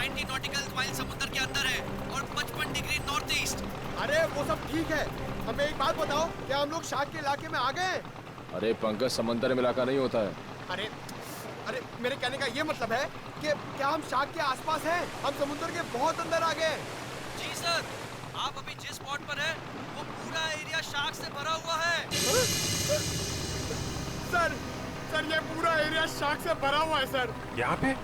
90 nautical mile समुद्र के अंदर है और 55 डिग्री नॉर्थ ईस्ट। अरे वो सब ठीक है, हमें एक बात बताओ, क्या हम लोग शार्क के इलाके में आ गए? अरे पंकज, समंदर में इलाका नहीं होता है। अरे अरे मेरे कहने का ये मतलब है कि क्या हम शार्क के आसपास हैं? हम समुद्र के बहुत अंदर आ गए। जी सर, आप अभी जिस स्पॉट पर हैं वो पूरा एरिया शार्क से भरा हुआ है। सर सर ये पूरा एरिया शार्क से भरा हुआ है सर। यहाँ पे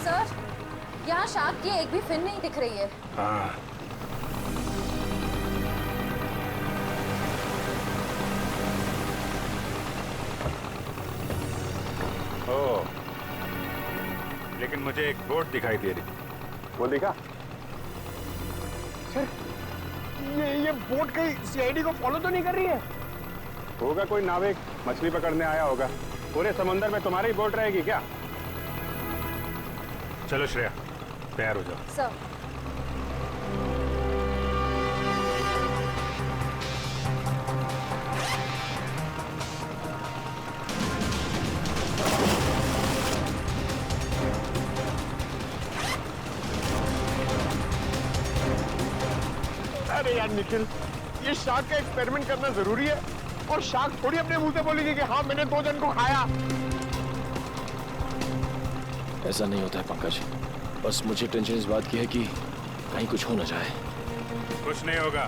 सर, यहाँ शार्क की एक भी फिन नहीं दिख रही है। हाँ, ओ, लेकिन मुझे एक बोट दिखाई दे रही। वो देखा सर, ये बोट कहीं सीआईडी को फॉलो तो नहीं कर रही है? होगा कोई नाविक मछली पकड़ने आया होगा। पूरे समंदर में तुम्हारी बोट रहेगी क्या? चलो श्रेया, तैयार हो जाओ। सर, अरे यार निखिल, ये शार्क का एक्सपेरिमेंट करना जरूरी है और शार्क थोड़ी अपने मुंह से बोलेगी कि हाँ मैंने 2 जन को खाया। ऐसा नहीं होता है पंकज, बस मुझे टेंशन इस बात की है कि कहीं कुछ हो न जाए। कुछ नहीं होगा।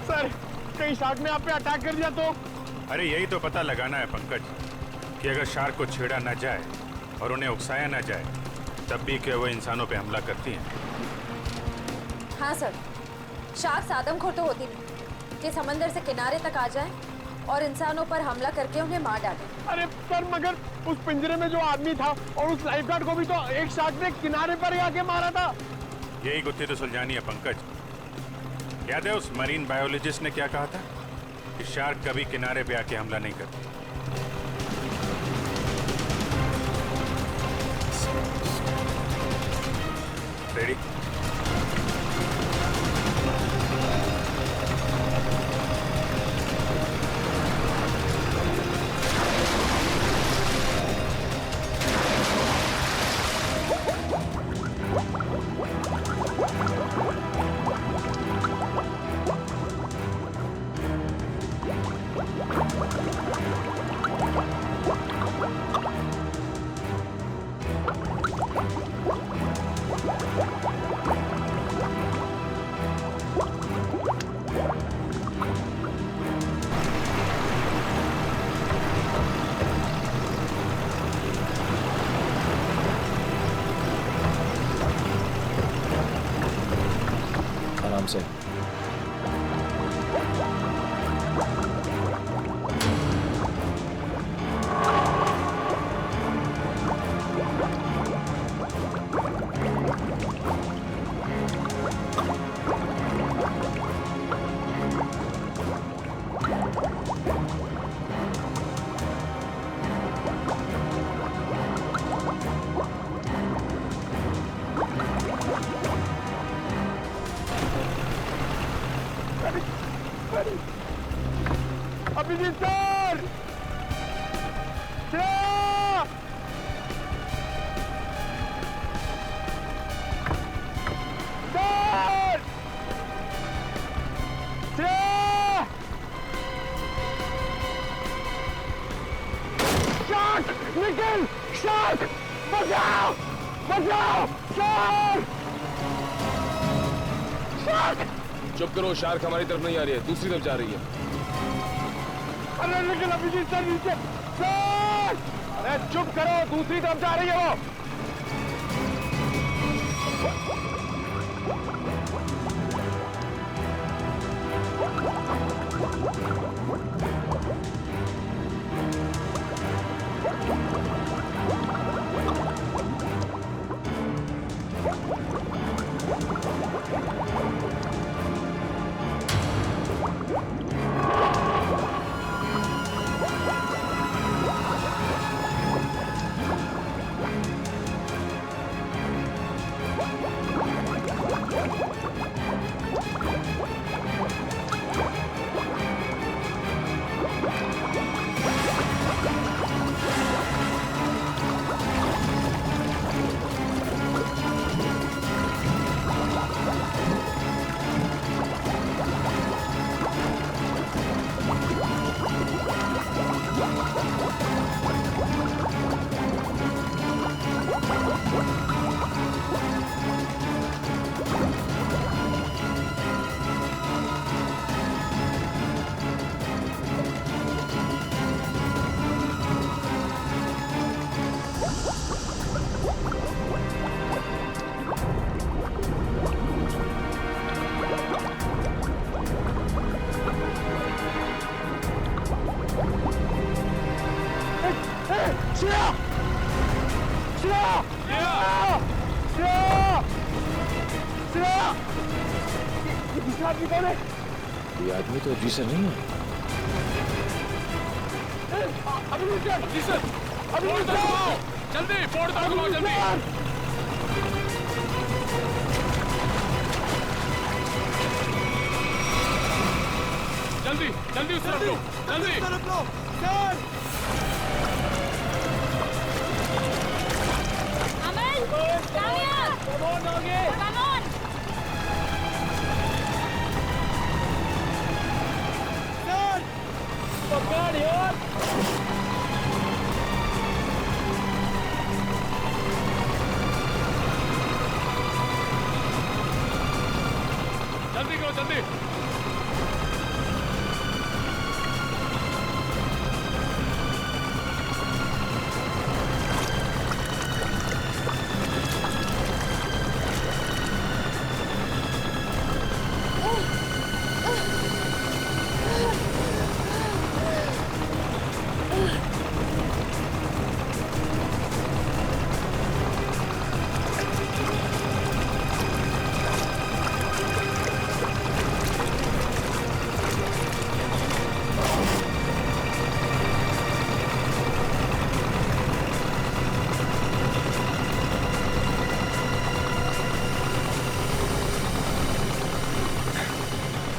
सर, कहीं शार्क ने आप पे अटैक कर दिया तो? अरे यही तो पता लगाना है पंकज, कि अगर शार्क को छेड़ा ना जाए और उन्हें उकसाया ना जाए, तब भी क्या वो इंसानों पे हमला करती हैं? हाँ सर, शार्क आदमखोर तो होती नहीं कि समंदर से किनारे तक आ जाए और इंसानों पर हमला करके उन्हें मार डाले। अरे सर, मगर उस पिंजरे में जो आदमी था और उस लाइफगार्ड को भी तो एक शार्क ने किनारे पर ही आके मारा था। यही गुत्थी तो सुलझानी है पंकज। याद है उस मरीन बायोलॉजिस्ट ने क्या कहा था कि शार्क कभी किनारे पे आके हमला नहीं करती। रेडी? आराम से। Abhijeet sir! Sir! Shark! Nikhil! Shark! बचाओ! बचाओ! शार्क! शार्क! चुप करो, शार्क हमारी तरफ नहीं आ रही है, दूसरी तरफ जा रही है। अरे लेकिन अभिजीत सर नीचे! सर! अरे चुप करो, दूसरी तरफ जा रही है वो। श्रेया! श्रेया! श्रेया! श्रेया! ये दूसरा आदमी कौन है? ये आदमी तो जी सर नहीं है। अभिजीत जी सर! अभिजीत सर! जल्दी बोर्ड तक घुमाओ जल्दी। जल्दी जल्दी उस तरफ लो, जल्दी तरफ लो सर! अमन, कामयाब, Come on, आगे! come on। सर! पकड़ यार! जल्दी करो जल्दी।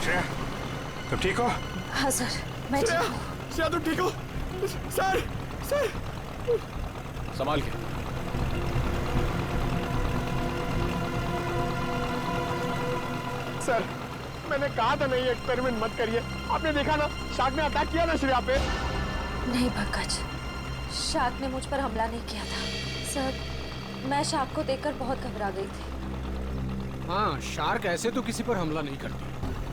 श्रेया, तुम ठीक हो? हाँ सर, मैं ठीक हूँ। श्रेया तुम ठीक हो? सर! सर! संभाल के। सर, मैंने कहा था नहीं एक्सपेरिमेंट मत करिए। आपने देखा ना, शार्क ने अटैक किया ना श्रेया पे। नहीं पंकज, शार्क ने मुझ पर हमला नहीं किया था। सर, मैं शार्क को देखकर बहुत घबरा गई थी। हाँ, शार्क ऐसे तो किसी पर हमला नहीं करती,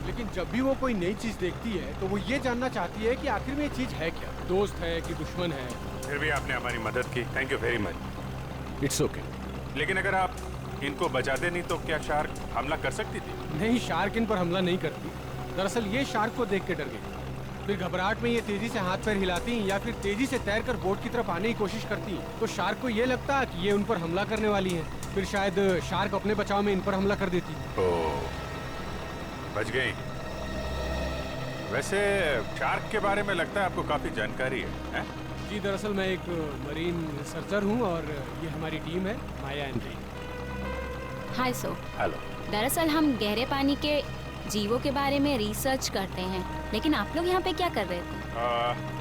लेकिन जब भी वो कोई नई चीज देखती है तो वो ये जानना चाहती है कि आखिर में ये चीज है क्या, दोस्त है कि दुश्मन है। फिर भी आपने हमारी मदद की, thank you very much. It's okay. लेकिन अगर आप इनको बचाते नहीं तो क्या शार्क हमला कर सकती थी? नहीं, शार्क इन पर हमला नहीं करती। दरअसल ये शार्क को देख के डर गई, फिर घबराहट में ये तेजी से हाथ पैर हिलाती या फिर तेजी से तैरकर बोट की तरफ आने की कोशिश करती, तो शार्क को ये लगता कि ये उन पर हमला करने वाली है। फिर शायद शार्क अपने बचाव में इन पर हमला कर देती। ओह, बच गई। वैसे शार्क के बारे में लगता है आपको काफी जानकारी है? जी, दरअसल मैं एक मरीन रिसर्चर हूँ और ये हमारी टीम है, माया एंड जय। हाय सो, हेलो। दरअसल हम गहरे पानी के जीवों के बारे में रिसर्च करते हैं, लेकिन आप लोग यहाँ पे क्या कर रहे थे?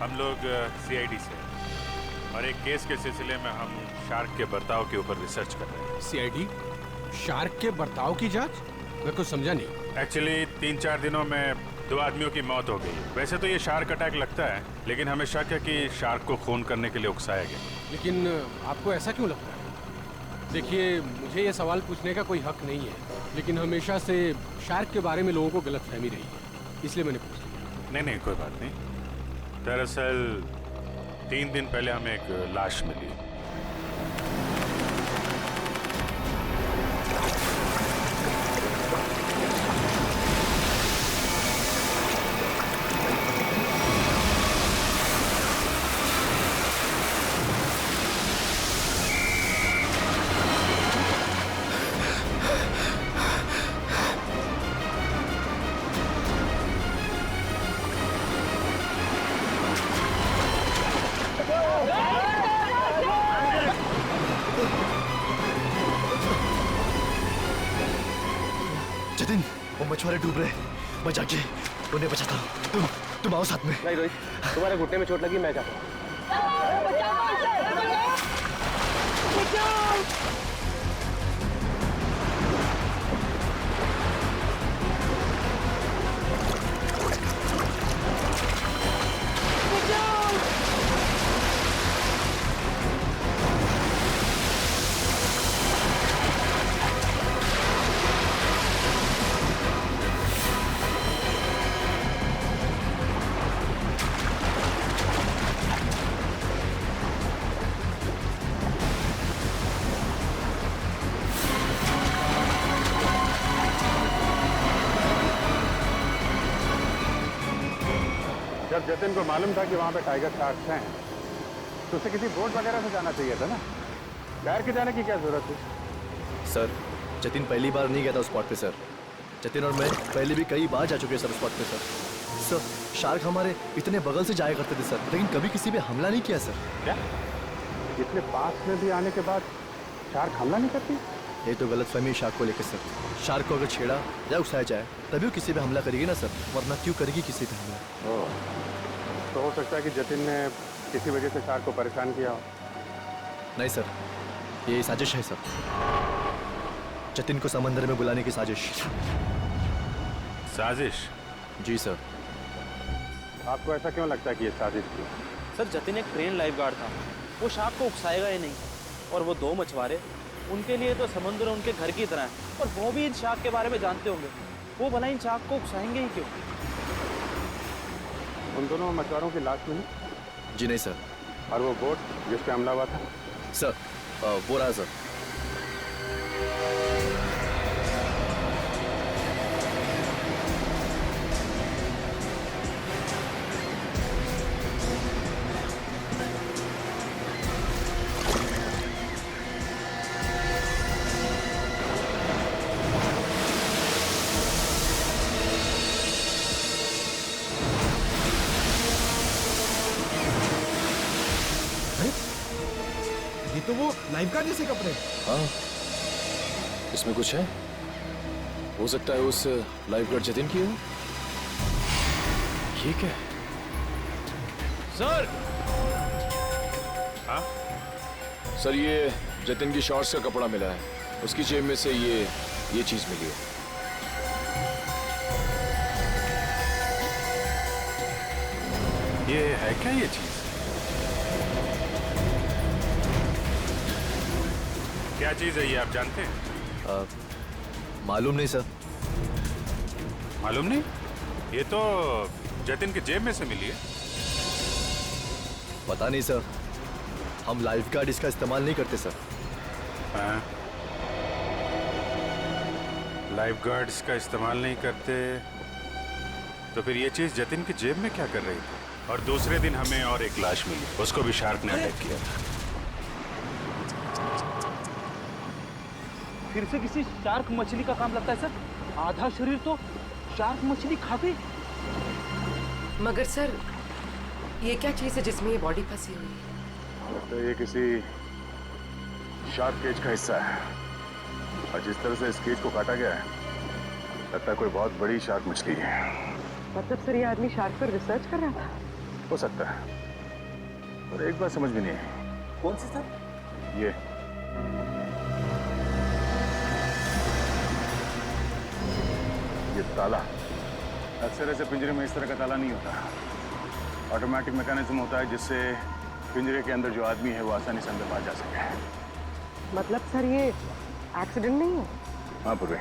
हम लोग CID से और एक केस के सिलसिले में हम शार्क के बर्ताव के ऊपर रिसर्च कर रहे हैं। CID? शार्क के बर्ताव की जांच? मैं कुछ समझा नहीं। एक्चुअली 3-4 दिनों में 2 आदमियों की मौत हो गई। वैसे तो ये शार्क अटैक लगता है, लेकिन हमें शक है कि शार्क को खून करने के लिए उकसाया गया। लेकिन आपको ऐसा क्यों लगता है? देखिए, मुझे ये सवाल पूछने का कोई हक नहीं है, लेकिन हमेशा से शार्क के बारे में लोगों को गलतफहमी रही है, इसलिए मैंने पूछ लिया। नहीं, कोई बात नहीं। दरअसल 3 दिन पहले हमें एक लाश मिली। जतिन, वो मछुआरे डूब रहे, मैं जाके उन्हें बचाता हूँ। तुम आओ साथ में। नहीं रोहित, तुम्हारे घुटने में चोट लगी, मैं जाता हूँ। जब जतिन को मालूम था कि वहाँ पे टाइगर शार्क्स हैं, तो उसे किसी बोट वगैरह से जाना चाहिए था ना, तैर के जाने की क्या जरूरत थी? सर जतिन पहली बार नहीं गया था उस स्पॉट पे सर। जतिन और मैं पहले भी कई बार जा चुके हैं सर उस स्पॉट पे सर। सर शार्क हमारे इतने बगल से जाया करते थे सर, लेकिन कभी किसी पे हमला नहीं किया सर। क्या इतने पास में भी आने के बाद शार्क हमला नहीं करती? ये तो गलत फहमी शार्क को लेकर सर। शार्क को अगर छेड़ा या उकसाया जाए तभी वो किसी पे हमला करेगी ना सर, वरना क्यों करेगी किसी पे हमला? ओह, तो हो सकता है कि जतिन ने किसी वजह से शार्क को परेशान किया हो। नहीं सर, ये साजिश है सर। जतिन को समंदर में बुलाने की साजिश। साजिश? जी सर। आपको ऐसा क्यों लगता है कि ये साजिश थी? सर जतिन एक ट्रेन लाइफ गार्ड था, वो शार्क को उकसाएगा ही नहीं। और वो 2 मछुआरे, उनके लिए तो समुद्र उनके घर की तरह है। और वो भी इन शार्क के बारे में जानते होंगे, वो भला इन शार्क को उकसाएंगे ही क्यों? उन दोनों मछुआरों की लाश मिली? जी नहीं सर। और वो बोट जिस पे हमला हुआ था? सर वो रहा सर। ये तो वो लाइफ गार्ड जैसे कपड़े। हाँ, इसमें कुछ है। हो सकता है उस लाइफ गार्ड जतिन की हो। ये क्या है? सर हाँ? सर ये जतिन की शॉर्ट्स का कपड़ा मिला है, उसकी जेब में से ये चीज मिली है। ये है क्या ये चीज? क्या चीज है ये, आप जानते हैं? मालूम नहीं सर। मालूम नहीं? ये तो जतिन की जेब में से मिली है। पता नहीं सर, हम लाइफ गार्ड इसका इस्तेमाल नहीं करते सर। हाँ? लाइफ गार्ड्स का इस्तेमाल नहीं करते तो फिर ये चीज जतिन की जेब में क्या कर रही थी? और दूसरे दिन हमें और एक लाश मिली, उसको भी शार्क ने अटैक किया था। फिर से किसी शार्क मछली का काम लगता है सर। आधा शरीर तो शार्क मछली खा गई। मगर सर ये क्या चीज है जिसमें ये बॉडी फंसी हुई है? तो ये किसी शार्क केज का हिस्सा है, और जिस तरह से इस केज को काटा गया है लगता है कोई बहुत बड़ी शार्क मछली है। मतलब सर ये आदमी शार्क पर रिसर्च कर रहा था? हो सकता है, और एक बात समझ में नहीं आई। कौन सी सर? ये ताला अक्सर ऐसे पिंजरे में इस तरह का ताला नहीं होता। ऑटोमेटिक मैकेनिज्म होता है जिससे पिंजरे के अंदर जो आदमी है वो आसानी से अंदर बाहर जा सके। मतलब सर ये एक्सीडेंट नहीं है? हाँ पूर्वे,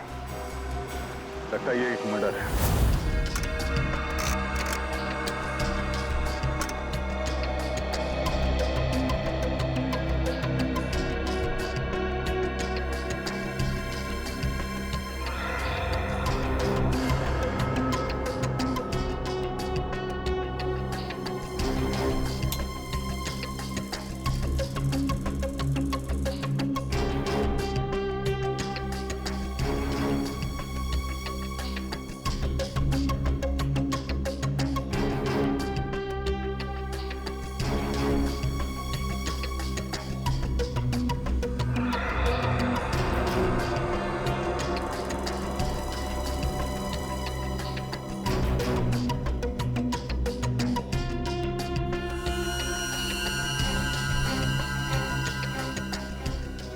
लगता है ये एक मर्डर है।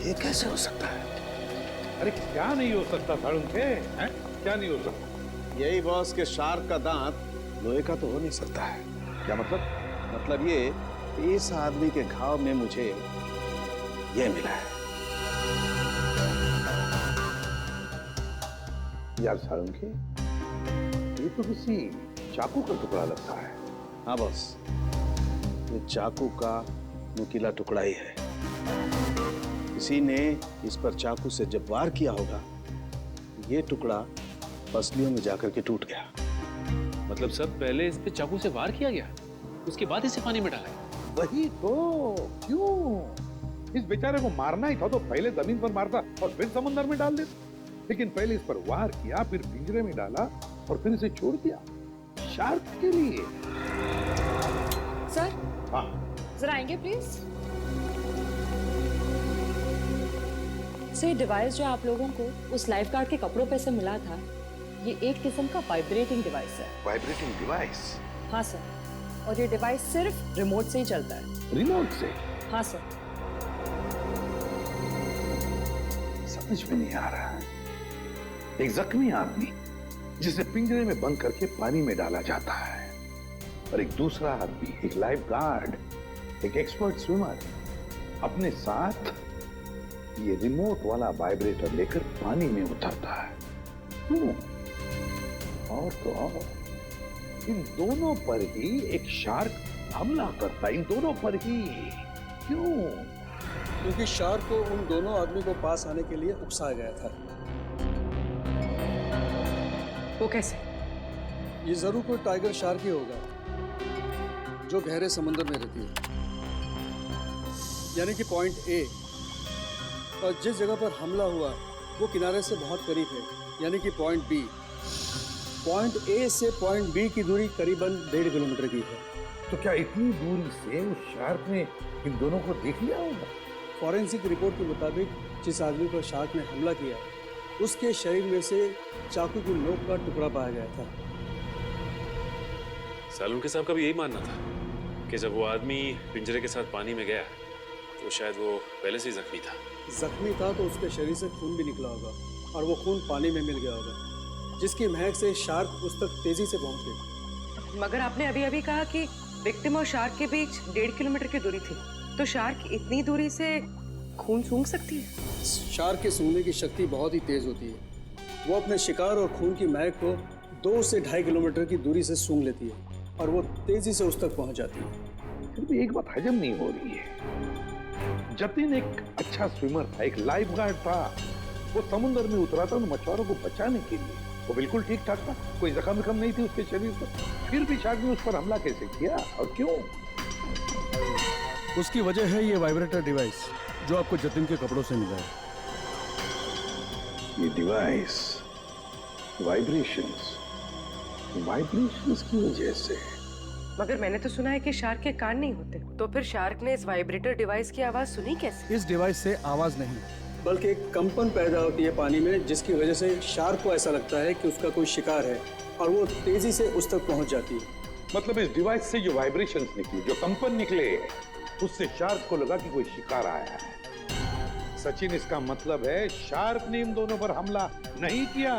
ये कैसे हो सकता है? अरे क्या नहीं हो सकता साळुंखे? हैं? क्या नहीं हो सकता? यही बॉस के शार्क का दांत लोहे का तो हो नहीं सकता है। क्या मतलब? मतलब ये, इस आदमी के घाव में मुझे ये मिला है। यार साळुंखे, ये तो किसी चाकू का टुकड़ा लगता है। हाँ बॉस, ये चाकू का नुकीला टुकड़ा ही है। किसी ने इस पर चाकू से जब वार किया होगा, ये टुकड़ा पसलियों में जाकर के टूट गया। मतलब सर पहले इस पे चाकू से वार किया गया, उसके बाद इसे पानी में डाला? वही तो। क्यों? इस बेचारे को मारना ही था तो पहले जमीन पर मारता और फिर समुद्र में डाल देता। लेकिन पहले इस पर वार किया, फिर पिंजरे में डाला और फिर इसे छोड़ दिया शार्क के लिए। सर हाँ, जरा आएंगे प्लीज। सर, डिवाइस जो आप लोगों को उस लाइफ गार्ड के कपड़ों पे से मिला था, ये एक किस्म का वाइब्रेटिंग डिवाइस है। Vibrating device? हाँ सर, और ये डिवाइस सिर्फ रिमोट से ही चलता है। रिमोट से? हाँ सर। समझ में नहीं आ रहा। एक जख्मी आदमी जिसे पिंजरे में बंद करके पानी में डाला जाता है, और एक दूसरा आदमी, एक लाइफ गार्ड, एक एक्सपर्ट स्विमर, अपने साथ ये रिमोट वाला वाइब्रेटर लेकर पानी में उतरता है। क्यों? और तो और, इन दोनों पर ही एक शार्क हमला करता है, इन दोनों पर ही। क्यों? क्योंकि शार्क को उन दोनों आदमी को पास आने के लिए उकसाया गया था। वो कैसे? ये जरूर कोई टाइगर शार्क ही होगा जो गहरे समुद्र में रहती है, यानी कि पॉइंट ए। और जिस जगह पर हमला हुआ वो किनारे से बहुत करीब है, यानी कि पॉइंट बी। पॉइंट ए से पॉइंट बी की दूरी करीबन 1.5 किलोमीटर की है। तो क्या इतनी दूरी से उस शार्क ने इन दोनों को देख लिया होगा? फॉरेंसिक रिपोर्ट के मुताबिक जिस आदमी पर शार्क ने हमला किया, उसके शरीर में से चाकू की नोक का टुकड़ा पाया गया था। सालुंके साहब का भी यही मानना था कि जब वो आदमी पिंजरे के साथ पानी में गया तो शायद वो पहले से ही जख्मी था। जख्मी था तो उसके शरीर से खून भी निकला होगा और वो खून पानी में मिल गया होगा, जिसकी महक से शार्क उस तक तेजी से पहुंच गई। मगर आपने अभी अभी कहा कि विक्टिम और शार्क के बीच 1.5 किलोमीटर की दूरी थी, तो शार्क इतनी दूरी से खून सूंघ सकती है? शार्क के सूंघने की शक्ति बहुत ही तेज होती है। वो अपने शिकार और खून की महक को 2 से 2.5 किलोमीटर की दूरी से सूंघ लेती है और वो तेजी से उस तक पहुंच जाती है। फिर भी एक बात हजम नहीं हो रही है। जतिन एक अच्छा स्विमर था, एक लाइफ गार्ड था। वो समुद्र में उतरा था मछुआरों को बचाने के लिए। वो बिल्कुल ठीक ठाक था, कोई जख्म नहीं थी उसके शरीर पर। फिर भी शार्क ने उस पर हमला कैसे किया और क्यों? उसकी वजह है ये वाइब्रेटर डिवाइस जो आपको जतिन के कपड़ों से मिला है। ये डिवाइस वाइब्रेशंस की वजह से। मगर मैंने तो सुना है कि शार्क के कान नहीं होते, तो फिर शार्क ने इस वाइब्रेटर डिवाइस की आवाज सुनी कैसे? इस डिवाइस से आवाज नहीं, बल्कि एक कंपन पैदा होती है पानी में, जिसकी वजह से शार्क को ऐसा लगता है कि उसका कोई शिकार है और वो तेजी से उस तक पहुंच जाती है। मतलब इस डिवाइस से जो वाइब्रेशंस निकली, जो कंपन निकले, उससे शार्क को लगा कि कोई शिकार आया है। सचिन, इसका मतलब है शार्क ने इन दोनों पर हमला नहीं किया,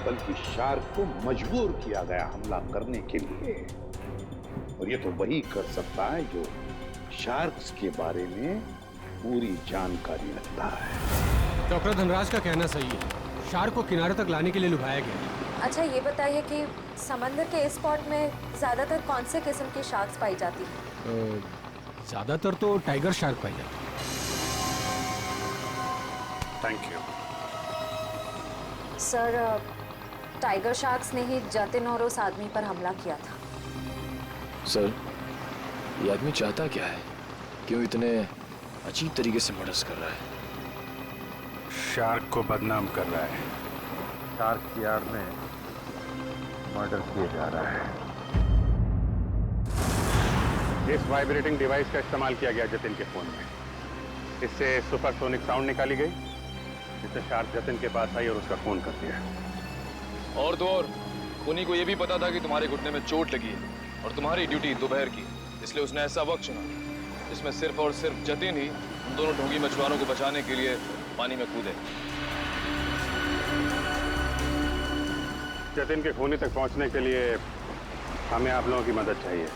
बल्कि शार्क को मजबूर किया गया हमला करने के लिए। और ये तो वही कर सकता है जो शार्क्स के बारे में पूरी जानकारी रखता है। डॉक्टर धनराज का कहना सही है, शार्क को किनारे तक लाने के लिए लुभाया गया। अच्छा, ये बताइए कि समंदर के इस स्पॉट में ज्यादातर कौन से किस्म की शार्क्स पाई जाती है? ज्यादातर तो टाइगर शार्क पाई जाती है। Thank you sir, tiger sharks ने ही जतिन और उस आदमी पर हमला किया था। सर, ये आदमी चाहता क्या है? क्यों इतने अजीब तरीके से मर्डर कर रहा है? शार्क को बदनाम कर रहा है। शार्क की आड़ में मर्डर किया जा रहा है। इस वाइब्रेटिंग डिवाइस का इस्तेमाल किया गया जतिन के फोन में। इससे सुपरसोनिक साउंड निकाली गई, जिससे शार्क जतिन के पास आई और उसका खून कर दिया। और तो और उन्हीं को ये भी पता था कि तुम्हारे घुटने में चोट लगी है और तुम्हारी ड्यूटी दोपहर की, इसलिए उसने ऐसा वक्त चुना जिसमें सिर्फ और सिर्फ जतिन ही उन दोनों ढोंगी मछुआरों को बचाने के लिए पानी में कूदे। जतिन के खूनी तक पहुंचने के लिए हमें आप लोगों की मदद चाहिए।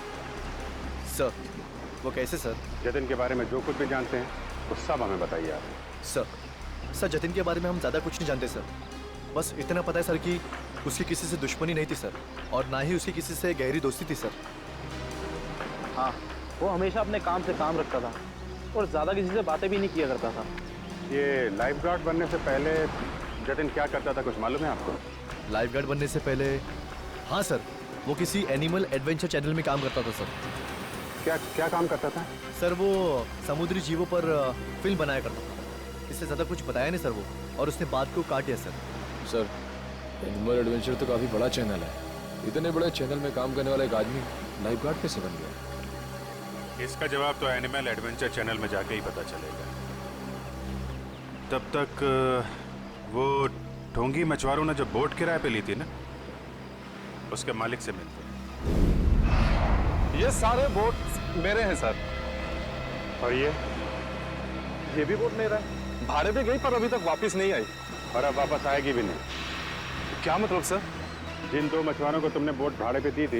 सर, वो कैसे सर? जतिन के बारे में जो कुछ भी जानते हैं वो सब हमें बताइए आप। सर, जतिन के बारे में हम ज़्यादा कुछ नहीं जानते सर। बस इतना पता है सर कि उसकी किसी से दुश्मनी नहीं थी सर, और ना ही उसकी किसी से गहरी दोस्ती थी सर। हाँ, वो हमेशा अपने काम से काम रखता था और ज़्यादा किसी से बातें भी नहीं किया करता था। ये लाइफ गार्ड बनने से पहले जतिन क्या करता था, कुछ मालूम है आपको? लाइफ गार्ड बनने से पहले? हाँ सर, वो किसी एनिमल एडवेंचर चैनल में काम करता था सर। क्या क्या काम करता था? सर वो समुद्री जीवों पर फिल्म बनाया करता था। इससे ज़्यादा कुछ बताया नहीं सर वो, और उसने बात को काट दिया सर। सर एनिमल एडवेंचर तो काफी बड़ा चैनल है, इतने बड़े चैनल में काम करने वाला एक आदमी लाइफ गार्ड कैसे बन गया? इसका जवाब तो एनिमल एडवेंचर चैनल में जाके ही पता चलेगा। तब तक वो ढोंगी मछुआरों ने जो बोट किराए पे ली थी ना, उसके मालिक से मिलते। ये सारे बोट मेरे हैं सर। और ये भी बोट मेरा है। भाड़े पे गई पर अभी तक वापस नहीं आई। और अब वापस आएगी भी नहीं। क्या मतलब सर? जिन 2 मछुआरों को तुमने बोट भाड़े पे दी थी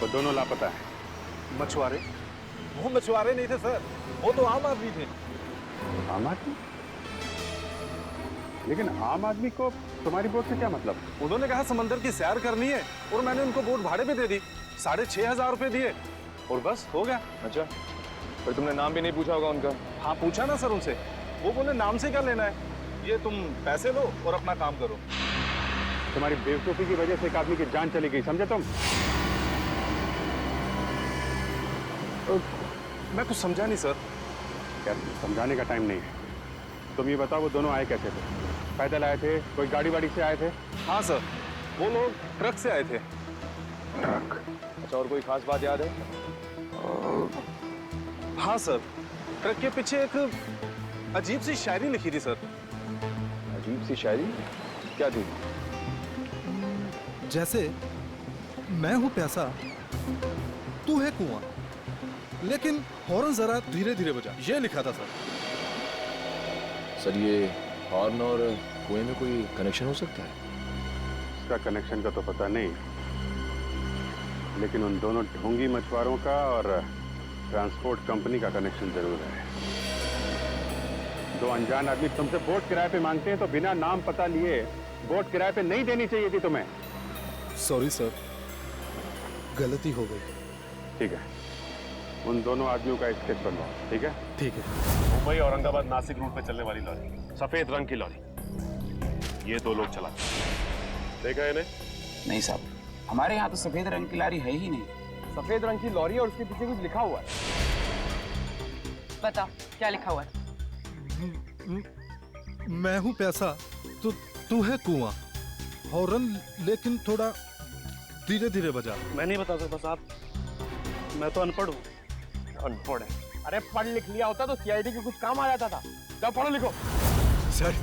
वो दोनों लापता है। मछुआरे? वो मछुआरे नहीं थे सर, वो तो आम आदमी थे। आम आदमी? लेकिन आम आदमी को तुम्हारी बोट से क्या मतलब? उन्होंने कहा समंदर की सैर करनी है और मैंने उनको बोट भाड़े पे दे दी। 6,500 रुपए दिए और बस हो गया। अच्छा, फिर तुमने नाम भी नहीं पूछा होगा उनका? हाँ पूछा ना सर उनसे, वो बोले नाम से क्या लेना है, ये तुम पैसे लो और अपना काम करो। तुम्हारी बेवकूफी की वजह से एक आदमी की जान चली गई, समझे तुम? मैं कुछ समझा नहीं सर। यार समझाने का टाइम नहीं है। तुम ये बताओ वो दोनों आए कैसे थे? पैदल आए थे, कोई गाड़ी वाड़ी से आए थे? हाँ सर, वो लोग ट्रक से आए थे। ट्रक? अच्छा, और कोई खास बात याद है? हाँ सर, ट्रक के पीछे एक अजीब सी शायरी लिखी थी सर। अजीब सी शायरी? क्या थी? जैसे मैं हूं प्यासा, तू है कुआं, लेकिन हॉर्न जरा धीरे धीरे बजा, ये लिखा था सर। सर ये हॉर्न और कुएं में कोई कनेक्शन हो सकता है? इसका कनेक्शन का तो पता नहीं, लेकिन उन दोनों ढोंगी मछुआरों का और ट्रांसपोर्ट कंपनी का कनेक्शन जरूर है। 2 अनजान आदमी तुमसे बोट किराए पे मांगते हैं तो बिना नाम पता लिए बोट किराए पे नहीं देनी चाहिए थी तुम्हें। सॉरी सर, गलती हो गई। ठीक है, उन दोनों आदमियों का स्केच बनवाओ। ठीक है? ठीक है। मुंबई औरंगाबाद नासिक रूट पे चलने वाली लॉरी, सफेद रंग की लॉरी, ये 2 लोग चलाते। देखा है इन्हें? नहीं साहब, हमारे यहाँ तो सफेद रंग की लॉरी है ही नहीं। सफेद रंग की लॉरी और उसके पीछे कुछ लिखा हुआ है। बता क्या लिखा हुआ है? मैं हूं प्यासा, तू है कुआं, हॉर्न लेकिन थोड़ा धीरे धीरे बजा। मैं नहीं बता सकता साहब, मैं तो अनपढ़ हूँ। अनपढ़ है? अरे पढ़ लिख लिया होता तो सीआईडी के कुछ काम आ जाता था। जब पढ़ो लिखो। सर,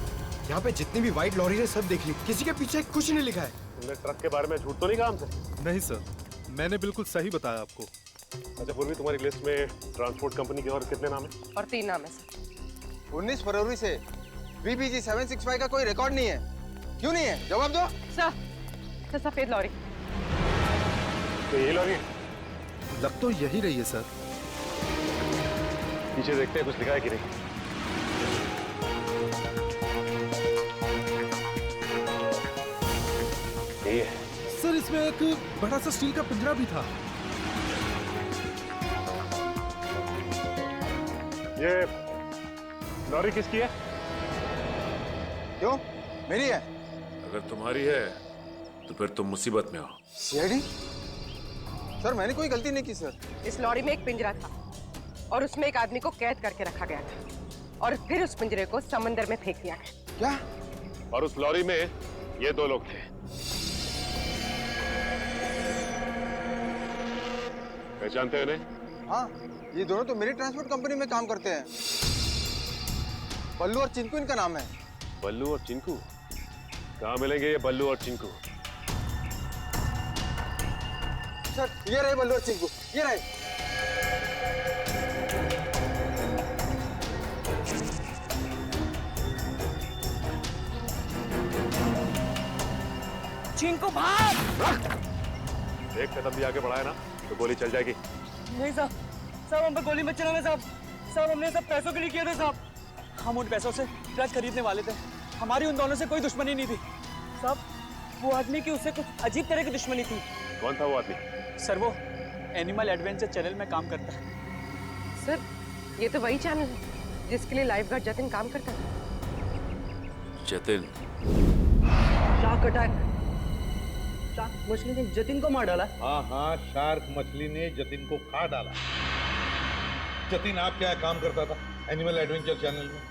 यहाँ पे जितनी भी व्हाइट लॉरी है सब देख ली, किसी के पीछे कुछ नहीं लिखा है। तुमने ट्रक के बारे में झूठ तो नहीं कहा हमसे? नहीं सर, मैंने बिल्कुल सही बताया आपको। अच्छा पूर्वी, तुम्हारी लिस्ट में ट्रांसपोर्ट कंपनी के और कितने नाम है? और 3 नाम है सर। 19 फरवरी से VBG 765 का कोई रिकॉर्ड नहीं है। क्यों नहीं है? जवाब दो सर। सफेद लॉरी। तो ये लॉरी? लग तो यही रही है सर। पीछे देखते हैं कुछ लिखा है कि नहीं। यही है सर, इसमें एक बड़ा सा स्टील का पिंजरा भी था। ये लॉरी किसकी है? क्यों? मेरी है। अगर तुम्हारी है तो फिर तुम मुसीबत में हो। सीआईडी? सर मैंने कोई गलती नहीं की सर। इस लॉरी में एक पिंजरा था और उसमें एक आदमी को कैद करके रखा गया था और फिर उस पिंजरे को समंदर में फेंक दिया गया। क्या? और उस लॉरी में ये 2 लोग थे। पहचानते हो इन्हें? हाँ, ये दोनों तो मेरी ट्रांसपोर्ट कंपनी में काम करते हैं। बल्लू और चिंकू इनका नाम है। बल्लू और चिंकू? कहाँ मिलेंगे ये बल्लू और चिंकू? सर ये रहे बल्लू और चिंकू, ये रहे। चिंकू भाग! एक कदम भी आगे बढ़ाया ना तो गोली चल जाएगी। नहीं साहब, साहब हम पे गोली मत चलाना साहब। साहब हमने सब पैसों के लिए किया था साहब। हम उन पैसों से ट्रक खरीदने वाले थे, हमारी उन दोनों से कोई दुश्मनी नहीं थी साहब। वो आदमी की उससे कुछ अजीब तरह की दुश्मनी थी। कौन था वो आदमी? सर वो एनिमल एडवेंचर चैनल में काम करता है। सर ये तो वही चैनल है जिसके लिए लाइफ गार्ड जतिन काम करता है। जतिन? Shark attack. शार्क मछली ने जतिन को मार डाला। हाँ हाँ, शार्क मछली ने जतिन को खा डाला। जतिन आप क्या काम करता था एनिमल एडवेंचर चैनल में?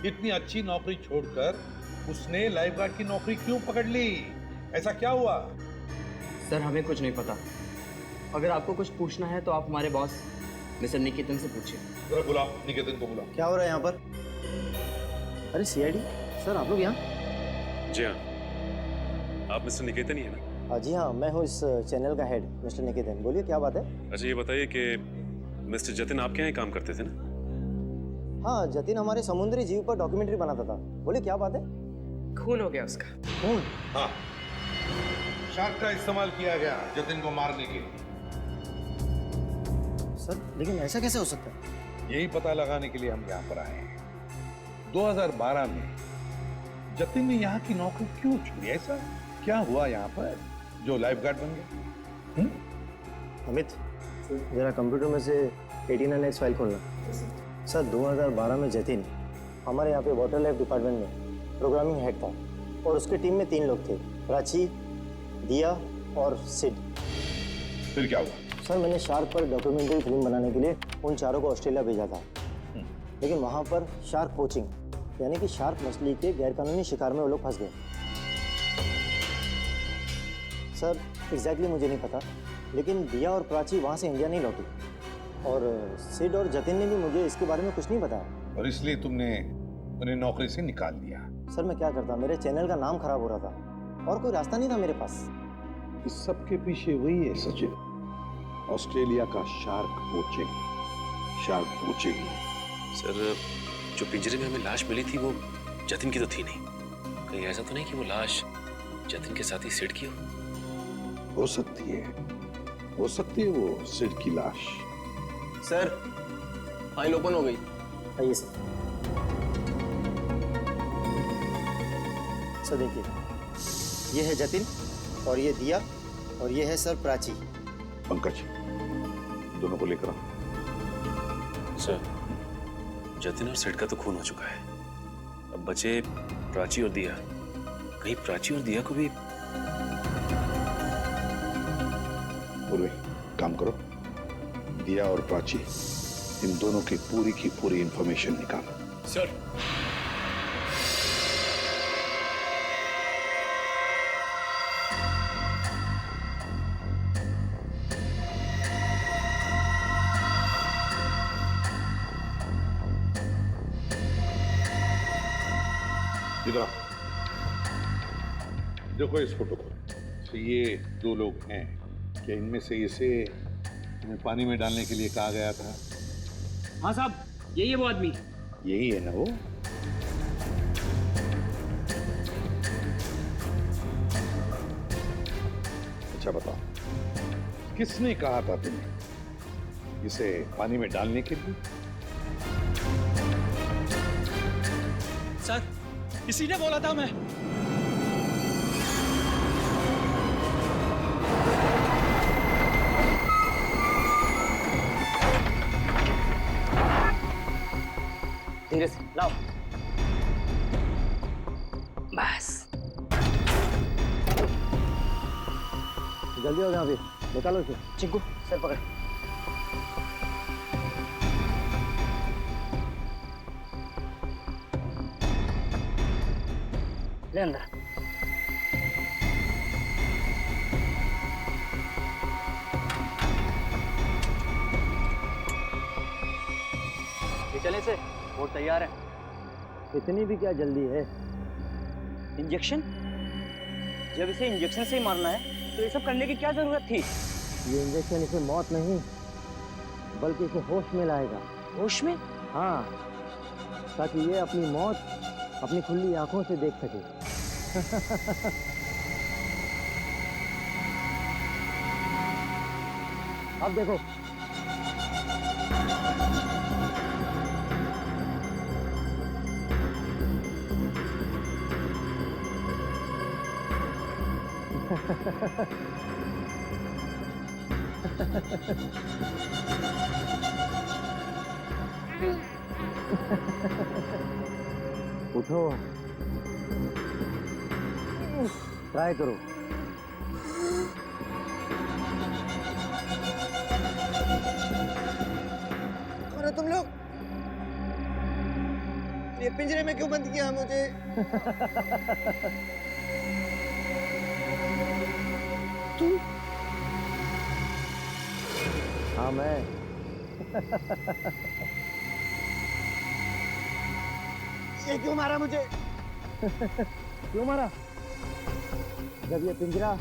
इतनी अच्छी नौकरी छोड़कर उसने लाइफ गार्ड की नौकरी क्यों पकड़ ली? ऐसा क्या हुआ? सर हमें कुछ नहीं पता। अगर आपको कुछ पूछना है तो आप हमारे बॉस मिस्टर निकेतन से पूछिए। जरा बुलाओ, निकेतन को बुलाओ। क्या हो रहा है यहाँ पर? अरे सीआईडी सर, आप लोग यहाँ? जी हाँ, आप मिस्टर निकेतन ही है ना? जी हाँ, मैं हूँ इस चैनल का हेड मिस्टर निकेतन। बोलिए क्या बात है? अच्छा ये बताइए कि मिस्टर जतिन आपके यहाँ काम करते थे ना? हाँ, जतिन हमारे समुद्री जीव पर डॉक्यूमेंट्री बनाता था। बोलिए क्या बात है? खून हो गया उसका। खून? हाँ, शार्क का इस्तेमाल किया गया जतिन को मारने के लिए। सर लेकिन ऐसा कैसे हो सकता है? यही पता लगाने के लिए हम यहाँ पर आए हैं। 2012 में जतिन ने यहाँ की नौकरी क्यों छोड़ी? ऐसा क्या हुआ यहाँ पर जो लाइफ गार्ड बन गया? अमित, जरा कंप्यूटर में से 89X फाइल खोलना। सर 2012 में जतिन हमारे यहाँ पे वाटर लाइफ डिपार्टमेंट में प्रोग्रामिंग हेड था और उसके टीम में 3 लोग थे, प्राची, दिया और सिड। फिर क्या हुआ? सर मैंने शार्क पर डॉक्यूमेंट्री फिल्म बनाने के लिए उन चारों को ऑस्ट्रेलिया भेजा था, लेकिन वहाँ पर शार्क पोचिंग यानी कि शार्क मछली के गैरकानूनी शिकार में वो लोग फंस गए। सर एग्जैक्टली मुझे नहीं पता, लेकिन दिया और प्राची वहाँ से इंडिया नहीं लौटी और सिड और जतिन ने भी मुझे इसके बारे में कुछ नहीं बताया। और इसलिए तुमने उन्हें नौकरी से निकाल दिया? सर मैं क्या करता, मेरे चैनल का नाम खराब हो रहा था और कोई रास्ता नहीं था मेरे पास। इस सब के पीछे वही है सचिन, ऑस्ट्रेलिया का शार्क पोचिंग। सर जो पिंजरे में हमें लाश मिली थी वो जतिन की तो थी नहीं। कहीं ऐसा तो नहीं कि वो लाश जतिन के साथ ही सिड की हो सकती है वो सिड की लाश। सर फाइल ओपन हो गई। आइए सर। सर देखिए, ये है जतिन और ये दिया और ये है सर प्राची। पंकज दोनों को लेकर आओ। सर जतिन और सिड का तो खून हो चुका है, अब बचे प्राची और दिया। कहीं प्राची और दिया को भी काम करो, दिया और प्राची इन दोनों की पूरी इंफॉर्मेशन निकालो। सर इधर देखो इस फोटो को। तो ये 2 लोग हैं, क्या इनमें से इसे पानी में डालने के लिए कहा गया था? हाँ साहब, यही है वो आदमी। यही है ना वो? अच्छा बताओ, किसने कहा था तुम्हें इसे पानी में डालने के लिए? सर इसी ने बोला था। मैं धीरे से लाओ। बस जल्दी हो, यहाँ पे निकालो इसे। चिंकू सर पकड़। ले अंदर। ये चले से बोट तैयार है। इतनी भी क्या जल्दी है? इंजेक्शन? जब इसे इंजेक्शन से ही मारना है तो ये सब करने की क्या जरूरत थी? ये इंजेक्शन इसे मौत नहीं बल्कि इसे होश में लाएगा। होश में? हाँ, ताकि ये अपनी मौत अपनी खुली आंखों से देख सके। अब देखो। उठो, ट्राई करो। हो तुम लोग? ये पिंजरे में क्यों बंद किया मुझे? तू? हाँ मैं। ये क्यों मारा मुझे? क्यों मारा? जब ये पिंजरा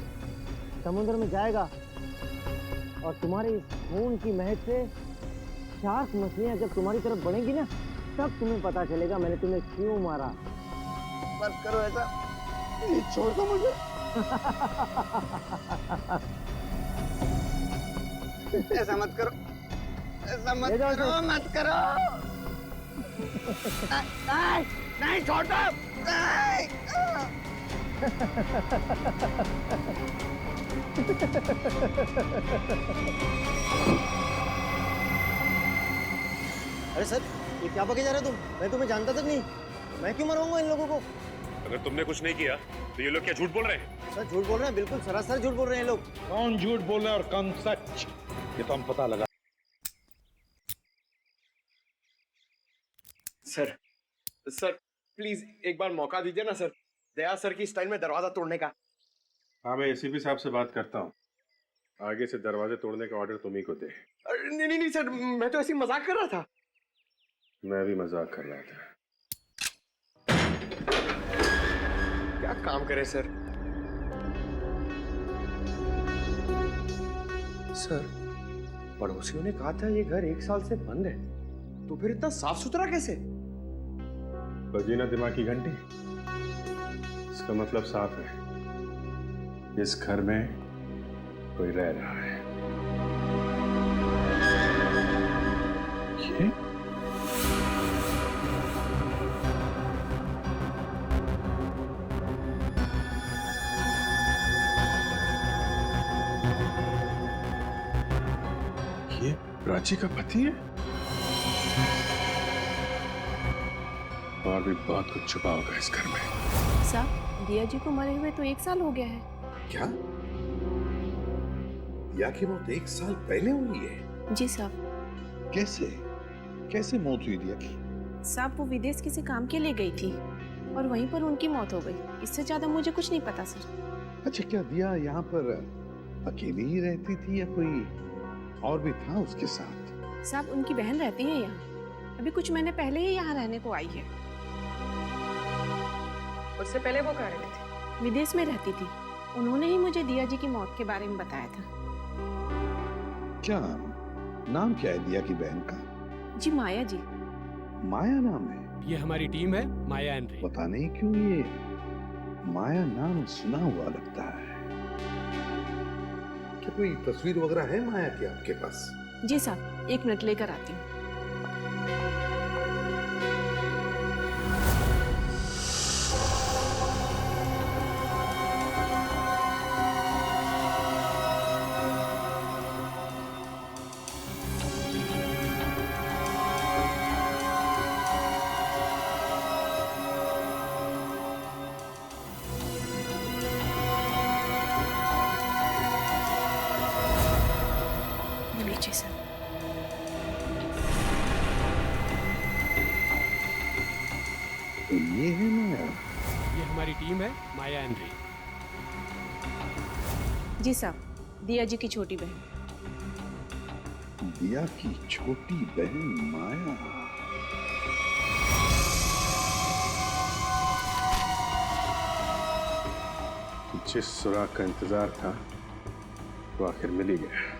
समुद्र में जाएगा और तुम्हारी इस खून की महक से शार्क मछलियां जब तुम्हारी तरफ बढ़ेंगी ना, तब तुम्हें पता चलेगा मैंने तुम्हें क्यों मारा। मत करो ऐसा, छोड़ दो मुझे। ऐसा मत करो, ऐसा मत करो, मत करो। नहीं, नहीं छोड़ दो। नहीं। अरे सर, ये क्या बके जा रहे हो तुम? मैं तुम्हें जानता तक नहीं। मैं क्यों मरवाऊंगा इन लोगों को? अगर तुमने कुछ नहीं किया तो ये लोग क्या झूठ बोल रहे हैं? सर झूठ बोल रहे हैं, बिल्कुल सरासर झूठ बोल रहे हैं लोग। कौन झूठ बोल रहा है और कौन सच, ये तो हम पता लगा। सर सर प्लीज एक बार मौका दीजिए ना सर, दया सर की स्टाइल में दरवाजा तोड़ने का। हाँ, मैं एसीपी साहब से बात करता हूँ। आगे से दरवाजे तोड़ने का ऑर्डर तुम ही को दे। नहीं नहीं नहीं सर, मैं तो ऐसे ही मजाक कर रहा था। मैं भी मजाक कर रहा था। क्या काम करे सर? सर, पड़ोसियों ने कहा था ये घर 1 साल से बंद है, तो फिर इतना साफ सुथरा कैसे? बजी ना दिमाग की घंटी। इसका मतलब साफ है, इस घर में कोई रह रहा है। ये प्राची का पति है? और भी बहुत कुछ छुपा होगा इस घर में। साहब, दिया जी को मरे हुए तो 1 साल हो गया है। क्या? दिया की मौत 1 साल पहले हुई है? जी साहब। कैसे? कैसे मौत हुई दिया की? साहब, वो विदेश किसी काम के लिए गई थी और वहीं पर उनकी मौत हो गई। इससे ज्यादा मुझे कुछ नहीं पता सर। अच्छा, क्या दिया यहाँ पर अकेली ही रहती थी या कोई और भी था उसके साथ? साहब, उनकी बहन रहती है यहाँ। अभी कुछ महीने पहले ही यहाँ रहने को आई है। उससे पहले वो कहाँ रहती थी? विदेश में रहती थी। उन्होंने ही मुझे दिया जी की मौत के बारे में बताया था। क्या नाम क्या है दिया की बहन का? जी माया जी। माया नाम है? ये हमारी टीम है, माया एंड रे। पता नहीं क्यों ये माया नाम सुना हुआ लगता है। क्या कोई तस्वीर वगैरह है माया की आपके पास? जी साहब, 1 मिनट लेकर आती हूँ। नीचे सर। तो ये है माया? ये हमारी टीम है, माया एंड रे। जी साहब, दिया जी की छोटी बहन। दिया की छोटी बहन माया। जिस सुराग का इंतजार था वो आखिर मिल ही गया।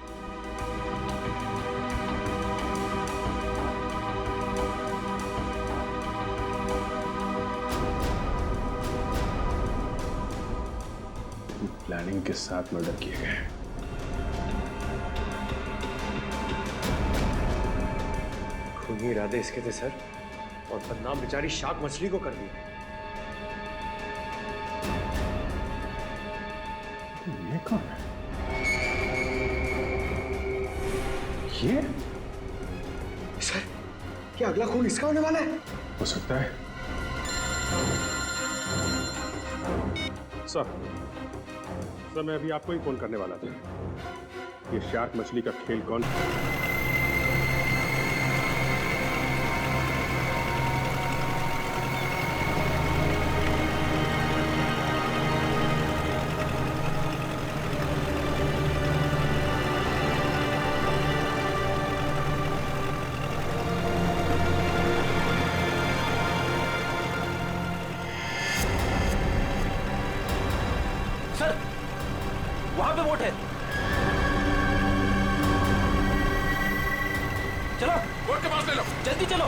प्लानिंग के साथ मर्डर किए गए। खूनी इरादे इसके थे सर, और बदनाम बेचारी शार्क मछली को कर दिया। ये कौन है? ये? सर, क्या अगला खून इसका होने वाला है? हो सकता है। सर, मैं अभी आपको ही फोन करने वाला था। ये शार्क मछली का खेल कौन? चलो बोट के पास ले लो। जल्दी चलो।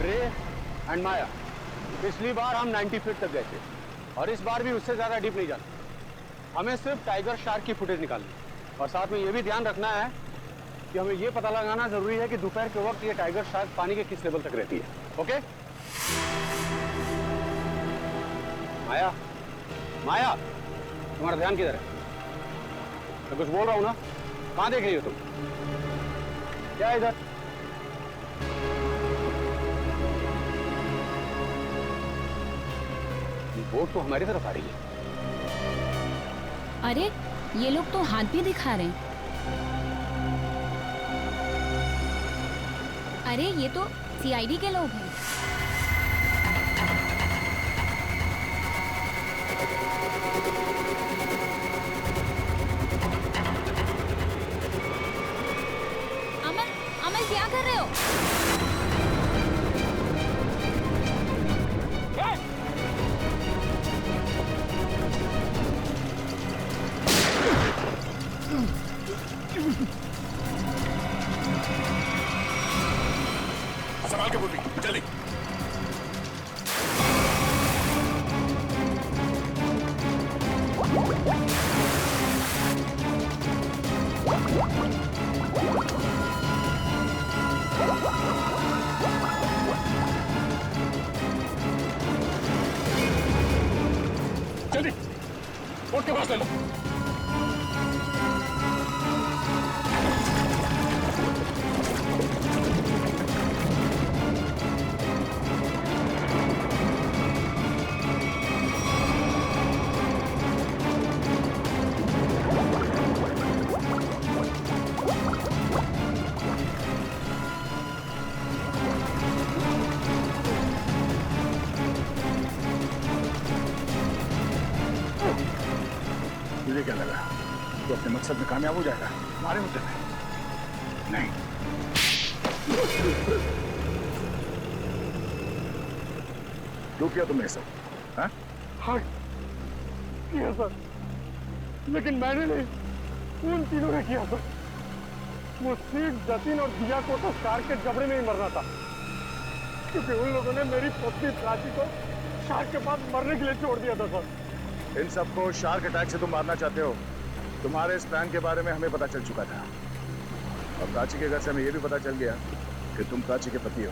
रे एंड माया, पिछली बार हम 90 फीट तक गए थे और इस बार भी उससे ज्यादा डीप नहीं जाना। हमें सिर्फ टाइगर शार्क की फुटेज निकालनी और साथ में ये भी ध्यान रखना है कि हमें ये पता लगाना जरूरी है कि दोपहर के वक्त ये टाइगर शार्क पानी के किस लेवल तक रहती है। ओके माया, माया तुम्हारा ध्यान किधर है? मैं कुछ बोल रहा हूं ना, कहां देख रही हो तुम? क्या है इधर? बोट तो हमारी तरफ आ रही है। अरे ये लोग तो हाथ भी दिखा रहे हैं। अरे ये तो सीआईडी के लोग हैं। अमन, अमन क्या कर रहे हो? संभाल के बोटी, जल्दी। जल्दी बोट के पास ले लो। तुझे क्या लगा तो अपने मकसद में कामयाब हो जाएगा? हमारे मुद्दे में नहीं। क्यों किया तुमने सब? हाँ? हाँ किया सर, लेकिन मैंने नहीं, उन तीनों ने किया सर। वो सीट, जतिन और दिया को तो शार्क के जबड़े में ही मरना था, क्योंकि उन लोगों ने मेरी पत्नी प्राची को शार्क के पास मरने के लिए छोड़ दिया था सर। इन सबको शार्क अटैक से तुम मारना चाहते हो? तुम्हारे इस प्लान के बारे में हमें पता चल चुका था और प्राची के घर से हमें यह भी पता चल गया कि तुम प्राची के पति हो।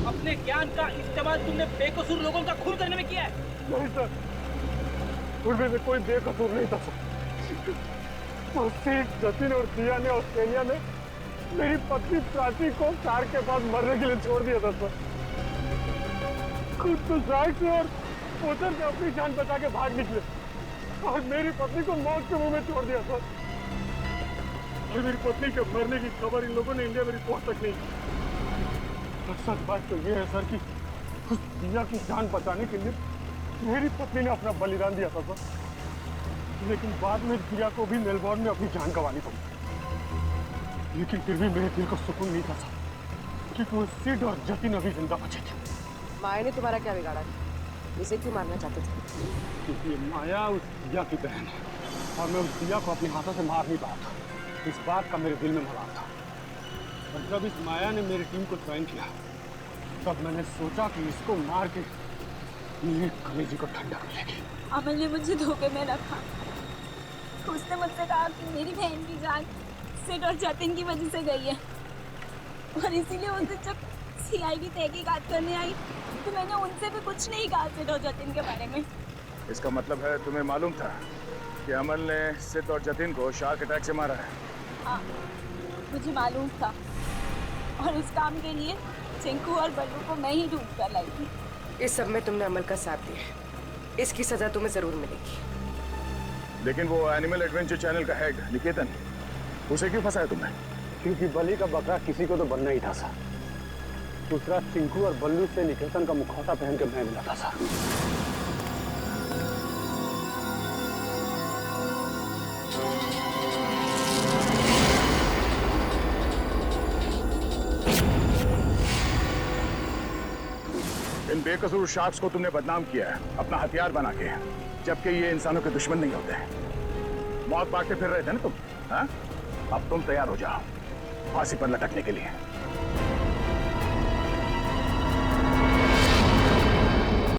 अपने ज्ञान का इस्तेमाल तुमने बेकसूर लोगों का खून करने में किया है। नहीं सर, उनमें से कोई बेकसूर नहीं था सर। तो सीट, जतिन और दिया ने ऑस्ट्रेलिया में मेरी पत्नी प्राची को शार्क के पास मरने के लिए छोड़ दिया था सर। खुद तो शार्क से और उधर से अपनी जान बचा के भाग निकले और मेरी पत्नी को मौत के मुंह में छोड़ दिया सर। और मेरी पत्नी के मरने की खबर इन लोगों ने इंडिया में रिपोर्ट तक नहीं की। और सच बात तो ये है सर कि उस दिया की जान बचाने के लिए मेरी पत्नी ने अपना बलिदान दिया था सर, लेकिन बाद में दिया को भी मेलबोर्न में अपनी जान गंवानी पड़ी। लेकिन फिर भी मेरे दिल को सुकून नहीं था सर, क्योंकि वो सिड और जतिन अभी जिंदा बचे थे। माया ने तुम्हारा क्या बिगाड़ा? इसे क्यों मारना चाहते थे? क्योंकि माया उस दिया की बहन है और मैं उस दिया को अपने हाथों से मार नहीं पाया था। इस बात का मेरे दिल में मलाल था। और जब इस माया ने मेरी टीम को ज्वाइन किया, तब मैंने सोचा कि इसको मार के मेरे कलेजे को ठंडा कर लेगी। अमन ने मुझे धोखे में रखा। उसने मुझसे कहा कि मेरी बहन की जान सिड और जतिन की वजह से गई है, और इसीलिए उसे जब सीआईडी तहकीकात करने आई तो मैंने उनसे भी कुछ नहीं कहा सिड और जतिन के बारे में। इसका मतलब है तुम्हें मालूम था कि अमन ने सिड और जतिन को शार्क अटैक से मारा है? हाँ, मुझे मालूम था, और इस काम के लिए चिंकू और बल्लू को मैं ही ढूंढ कर लाई थी। इस सब में तुमने अमल का साथ दिया, इसकी सजा तुम्हें जरूर मिलेगी। लेकिन वो एनिमल एडवेंचर चैनल का हेड निकेतन, उसे क्यों फंसाया तुमने? क्योंकि बलि का बकरा किसी को तो बनना ही था सर। दूसरा, चिंकू और बल्लू से निकेतन का मुखौटा पहन के मैं मिला था सर। इन बेकसूर शार्क्स को तुमने बदनाम किया है अपना हथियार बना के, जबकि ये इंसानों के दुश्मन नहीं होते। मौत बांटते फिर रहे थे ना तुम, हाँ? अब तुम तैयार हो जाओ फांसी पर लटकने के लिए।